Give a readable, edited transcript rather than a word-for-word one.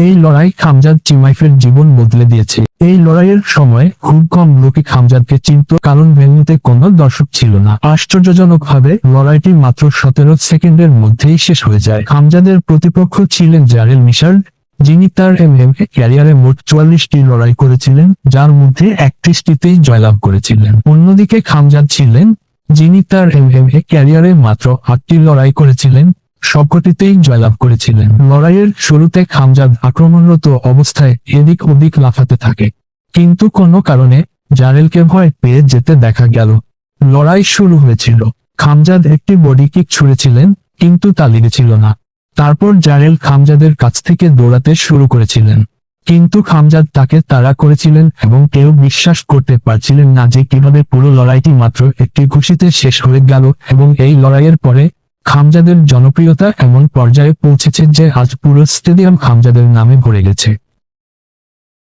এই লড়াই খামজাদ চিমাইফের জীবন বদলে দিয়েছে। এই লড়াইয়ের সময় খুব কম লোকে খামজাদকে চিনত, কারণ ভেন্যুতে কোনো দর্শক ছিল না। আশ্চর্যজনকভাবে লড়াইটি মাত্র 17 সেকেন্ডের মধ্যেই শেষ হয়ে যায়। খামজাদের প্রতিপক্ষ ছিলেন জারেল মিশার্ড, যিনি তার এমএমএ ক্যারিয়ারে মোট 44টি লড়াই করেছিলেন, যার মধ্যে 31টিতেই জয়লাভ করেছিলেন। অন্যদিকে খামজাদ ছিলেন, যিনি তার এমএমএ ক্যারিয়ারে মাত্র 8টি লড়াই করেছিলেন, সবকটিতেই জয়লাভ করেছিলেন। লড়াইয়ের শুরুতে খামজাদ আক্রমণরত অবস্থায় এদিক ওদিক লাফাতে থাকে, কিন্তু কোনো কারণে জারেলকে ভয় পেয়ে যেতে দেখা গেল। লড়াই শুরু হয়েছিল, খামজাদ একটি বডি কিক ছুঁড়েছিলেন, কিন্তু তা লেগেছিল না। তারপর জারেল খামজাদের কাছ থেকে দৌড়াতে শুরু করেছিলেন, কিন্তু খামজাদ তাকে তাড়া করেছিলেন এবং কেউ বিশ্বাস করতে পারছিলেন না যে কিভাবে পুরো লড়াইটি মাত্র একটি ঘুষিতে শেষ হয়ে গেল। এবং এই লড়াইয়ের পরে খামজাদের জনপ্রিয়তা এমন পর্যায়ে পৌঁছেছে যে আজ পুরো স্টেডিয়াম খামজাদের নামে ভরে গেছে।